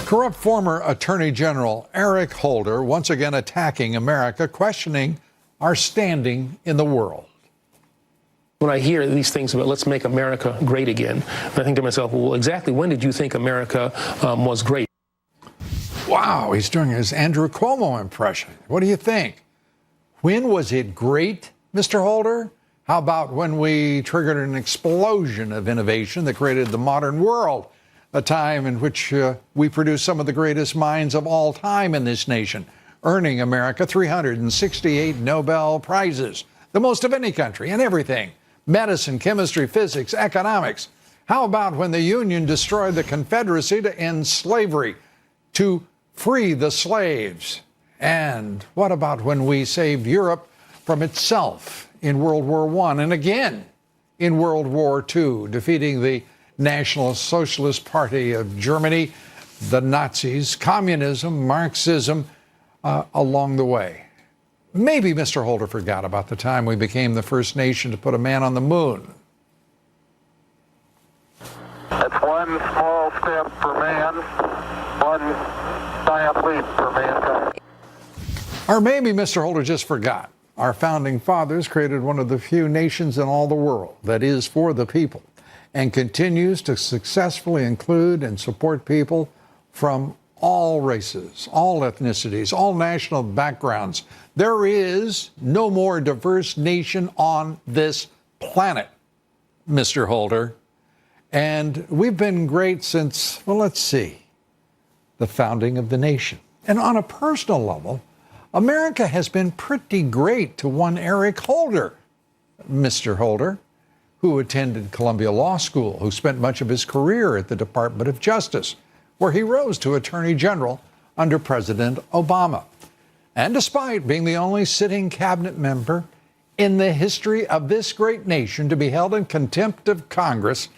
Corrupt former Attorney General Eric Holder once again attacking America, questioning our standing in the world. When I hear these things about let's make America great again, I think to myself, well, exactly when did you think America was great? Wow, he's doing his Andrew Cuomo impression. What do you think? When was it great, Mr. Holder? How about when we triggered an explosion of innovation that created the modern world? A time in which we produced some of the greatest minds of all time in this nation, earning America 368 Nobel Prizes, the most of any country in everything: medicine, chemistry, physics, economics. How about when the Union destroyed the Confederacy to end slavery, to free the slaves? And what about when we saved Europe from itself in World War I and again in World War II, defeating the National Socialist Party of Germany, the Nazis, communism, Marxism along the way? Maybe Mr. Holder forgot about the time we became the first nation to put a man on the moon. That's one small step for man, one giant leap for mankind. Or maybe Mr. Holder just forgot. Our founding fathers created one of the few nations in all the world that is for the people, and continues to successfully include and support people from all races, all ethnicities, all national backgrounds. There is no more diverse nation on this planet, Mr. Holder. And we've been great since, well, let's see, the founding of the nation. And on a personal level, America has been pretty great to one Eric Holder, Mr. Holder, who attended Columbia Law School, who spent much of his career at the Department of Justice, where he rose to Attorney General under President Obama. And despite being the only sitting cabinet member in the history of this great nation to be held in contempt of Congress,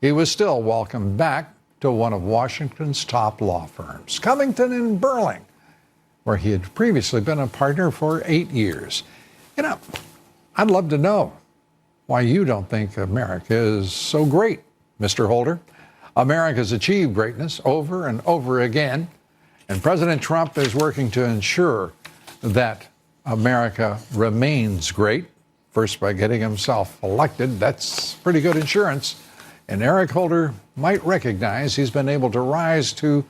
he was still welcomed back to one of Washington's top law firms, Covington and Burling, where he had previously been a partner for 8 years. You know, I'd love to know why you don't think America is so great, Mr. Holder. America's achieved greatness over and over again, and President Trump is working to ensure that America remains great, first by getting himself elected. That's pretty good insurance. And Eric Holder might recognize he's been able to rise to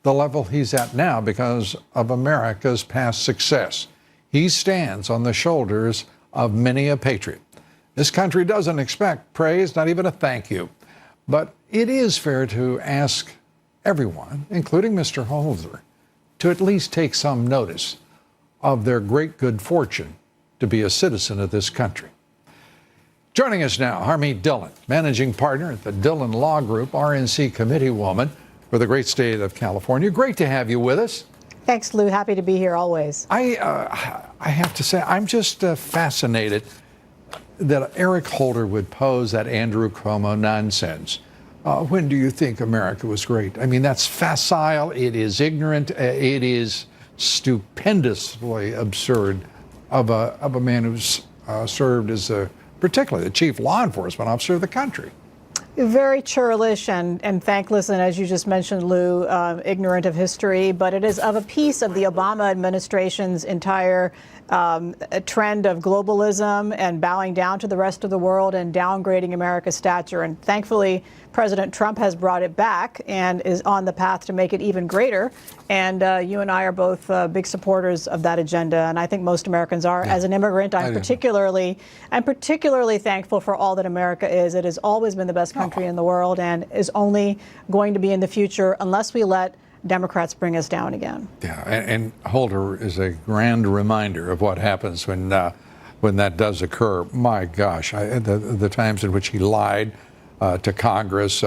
the level he's at now because of America's past success. He stands on the shoulders of many a patriot. This country doesn't expect praise, not even a thank you. But it is fair to ask everyone, including Mr. Holder, to at least take some notice of their great good fortune to be a citizen of this country. Joining us now, Harmeet Dhillon, managing partner at the Dhillon Law Group, RNC committee woman for the great state of California. Great to have you with us. Thanks, Lou. Happy to be here always. I have to say, I'm just fascinated that Eric Holder would pose that Andrew Cuomo nonsense. When do you think America was great? I mean, that's facile. It is ignorant. It is stupendously absurd of a man who's served as particularly the chief law enforcement officer of the country. Very churlish and thankless, and as you just mentioned, Lou, ignorant of history, but it is of a piece of the Obama administration's entire trend of globalism and bowing down to the rest of the world and downgrading America's stature. And thankfully, President Trump has brought it back and is on the path to make it even greater. And you and I are both big supporters of that agenda, and I think most Americans are. Yeah. As an immigrant, I'm particularly thankful for all that America is. It has always been the best country in the world and is only going to be in the future unless we let Democrats bring us down again. Yeah, and Holder is a grand reminder of what happens when that does occur. My gosh, the times in which he lied to Congress,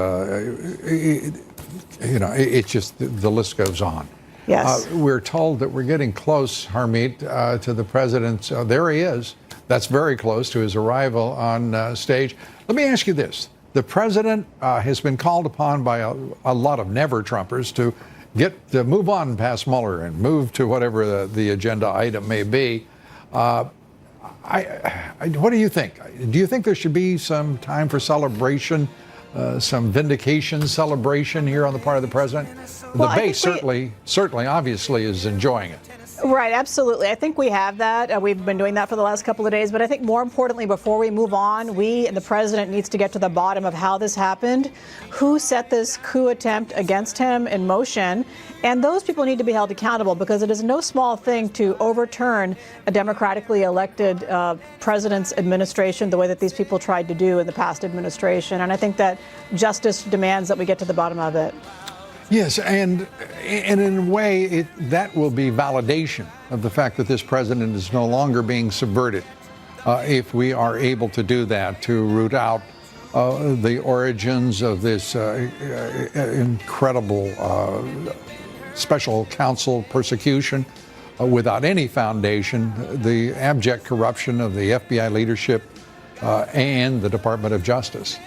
it's just the list goes on. Yes. We're told that we're getting close, Harmeet, to the president. There he is. That's very close to his arrival on stage. Let me ask you this. The president has been called upon by a lot of never-Trumpers to move on past Mueller and move to whatever the agenda item may be. What do you think? Do you think there should be some time for celebration some vindication celebration here on the part of the president? Well, The I base think certainly, obviously, is enjoying it. Right, absolutely. I think we have that. We've been doing that for the last couple of days. But I think more importantly, before we move on, we and the president needs to get to the bottom of how this happened, who set this coup attempt against him in motion, and those people need to be held accountable, because it is no small thing to overturn a democratically elected president's administration the way that these people tried to do in the past administration. And I think that justice demands that we get to the bottom of it. Yes, and in a way, that will be validation of the fact that this president is no longer being subverted. If we are able to do that, to root out the origins of this incredible special counsel persecution without any foundation, the abject corruption of the FBI leadership and the Department of Justice.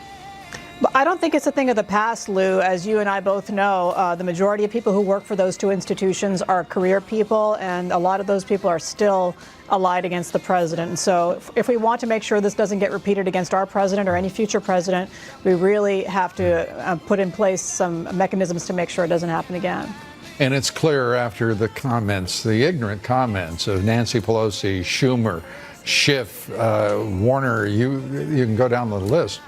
But I don't think it's a thing of the past, Lou. As you and I both know, the majority of people who work for those two institutions are career people, and a lot of those people are still allied against the president. And so if we want to make sure this doesn't get repeated against our president or any future president, we really have to put in place some mechanisms to make sure it doesn't happen again. And it's clear after the comments, the ignorant comments of Nancy Pelosi, Schumer, Schiff, Warner, you can go down the list.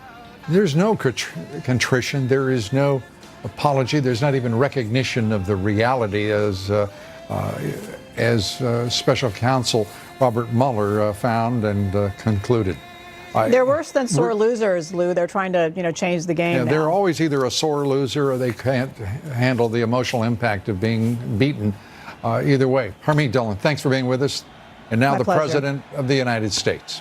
There's no contrition. There is no apology. There's not even recognition of the reality, as Special Counsel Robert Mueller found and concluded. They're worse than sore losers, Lou. They're trying to, change the game. Yeah, now. they're always either a sore loser or they can't handle the emotional impact of being beaten. Either way, Harmeet, Dhillon, thanks for being with us. And now My the pleasure. President of the United States.